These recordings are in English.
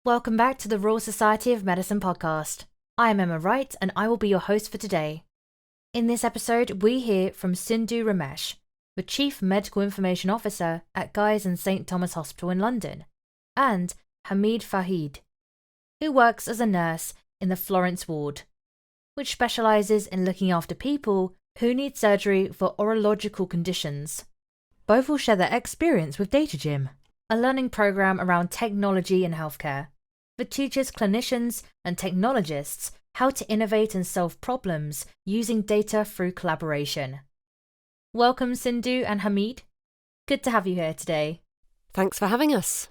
Welcome back to the Royal Society of Medicine podcast. I am Emma Wright and I will be your host for today. In this episode, we hear from Sindhu Ramesh, the Chief Medical Information Officer at Guy's and St Thomas Hospital in London, and Hamid Fahid, who works as a nurse in the Florence ward, which specialises in looking after people who need surgery for urological conditions. Both will share their experience with Datagym, a learning program around technology in healthcare that teaches clinicians and technologists how to innovate and solve problems using data through collaboration. Welcome, Sindhu and Hamid. Good to have you here today. Thanks for having us.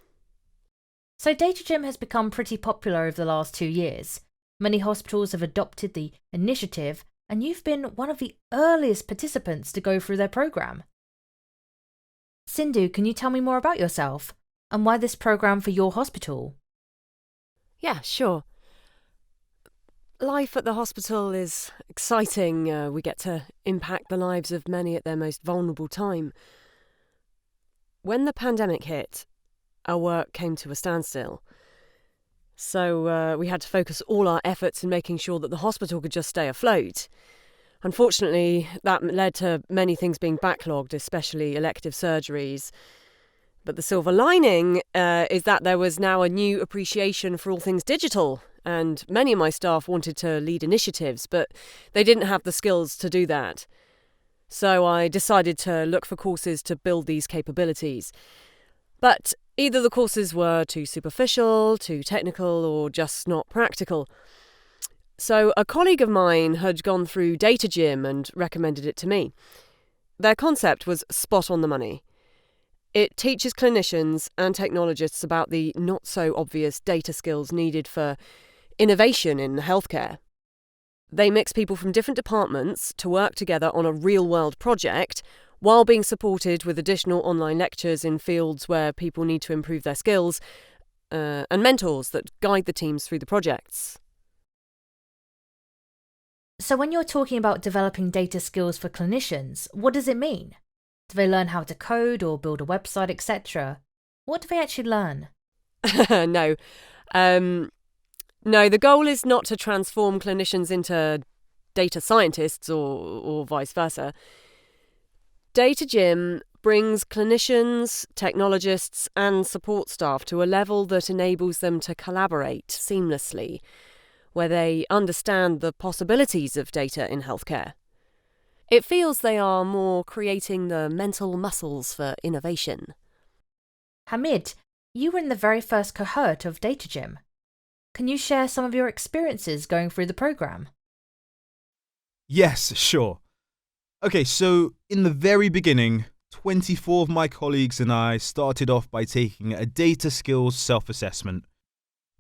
So Datagym has become pretty popular over the last 2 years. Many hospitals have adopted the initiative, and you've been one of the earliest participants to go through their program. Sindhu, can you tell me more about yourself and why this program for your hospital? Yeah, sure. Life at the hospital is exciting. We get to impact the lives of many at their most vulnerable time. When the pandemic hit, our work came to a standstill. So we had to focus all our efforts in making sure that the hospital could just stay afloat. Unfortunately, that led to many things being backlogged, especially elective surgeries. But the silver lining is that there was now a new appreciation for all things digital, and many of my staff wanted to lead initiatives, but they didn't have the skills to do that. So I decided to look for courses to build these capabilities. But either the courses were too superficial, too technical, or just not practical. So a colleague of mine had gone through Datagym and recommended it to me. Their concept was spot on the money. It teaches clinicians and technologists about the not-so-obvious data skills needed for innovation in healthcare. They mix people from different departments to work together on a real-world project while being supported with additional online lectures in fields where people need to improve their skills, and mentors that guide the teams through the projects. So when you're talking about developing data skills for clinicians, what does it mean? Do they learn how to code or build a website, etc.? What do they actually learn? No. No, the goal is not to transform clinicians into data scientists or vice versa. Datagym brings clinicians, technologists and support staff to a level that enables them to collaborate seamlessly, where they understand the possibilities of data in healthcare. It feels they are more creating the mental muscles for innovation. Hamid, you were in the very first cohort of Datagym. Can you share some of your experiences going through the program? Yes, sure. Okay, so in the very beginning, 24 of my colleagues and I started off by taking a data skills self-assessment.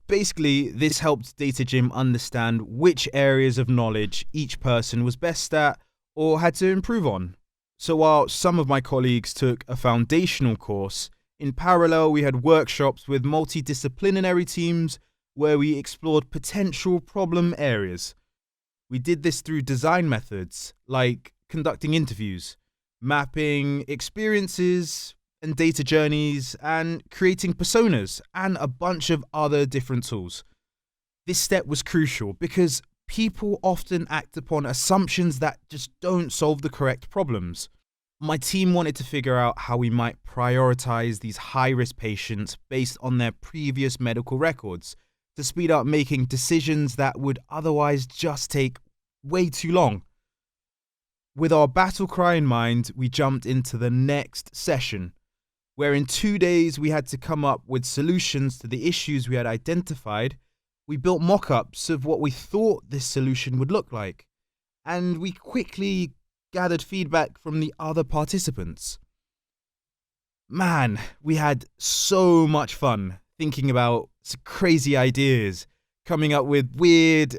Basically, this helped Datagym understand which areas of knowledge each person was best at or had to improve on. So while some of my colleagues took a foundational course, in parallel we had workshops with multidisciplinary teams where we explored potential problem areas. We did this through design methods like conducting interviews, mapping experiences and data journeys, and creating personas and a bunch of other different tools. This step was crucial because people often act upon assumptions that just don't solve the correct problems. My team wanted to figure out how we might prioritize these high-risk patients based on their previous medical records to speed up making decisions that would otherwise just take way too long. With our battle cry in mind, we jumped into the next session, where in 2 days we had to come up with solutions to the issues we had identified. We built mock-ups of what we thought this solution would look like, and we quickly gathered feedback from the other participants. Man, we had so much fun thinking about crazy ideas, coming up with weird,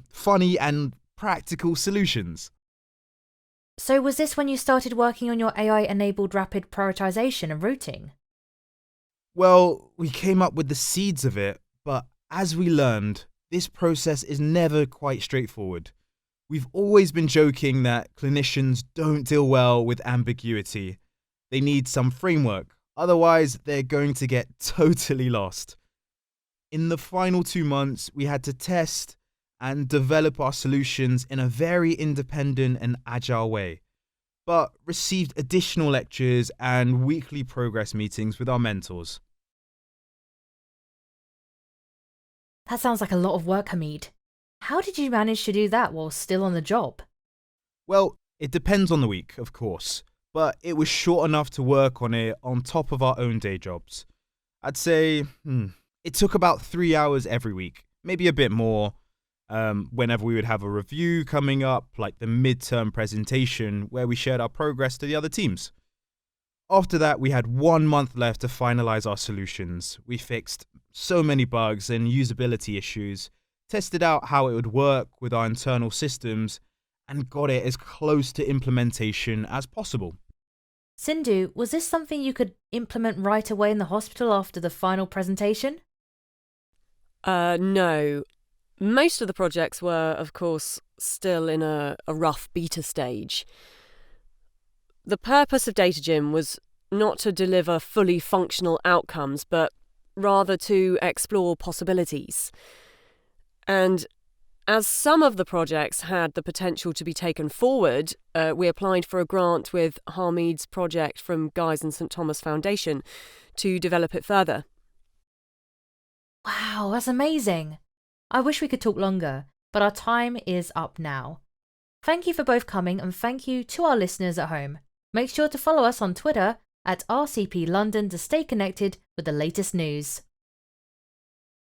funny and practical solutions. So was this when you started working on your AI-enabled rapid prioritization and routing? Well, we came up with the seeds of it, but as we learned, this process is never quite straightforward. We've always been joking that clinicians don't deal well with ambiguity. They need some framework, otherwise they're going to get totally lost. In the final 2 months, we had to test and develop our solutions in a very independent and agile way, but received additional lectures and weekly progress meetings with our mentors. That sounds like a lot of work, Hamid. How did you manage to do that while still on the job? Well, it depends on the week, of course, but it was short enough to work on it on top of our own day jobs. I'd say it took about 3 hours every week, maybe a bit more, whenever we would have a review coming up, like the midterm presentation where we shared our progress to the other teams. After that, we had 1 month left to finalize our solutions. We fixed so many bugs and usability issues, tested out how it would work with our internal systems, and got it as close to implementation as possible. Sindhu, was this something you could implement right away in the hospital after the final presentation? No. Most of the projects were, of course, still in a rough beta stage. The purpose of Datagym was not to deliver fully functional outcomes, but rather to explore possibilities. And as some of the projects had the potential to be taken forward, we applied for a grant with Hamid's project from Guy's and St Thomas Foundation to develop it further. Wow, that's amazing. I wish we could talk longer, but our time is up now. Thank you for both coming, and thank you to our listeners at home. Make sure to follow us on Twitter at RCP London to stay connected with the latest news.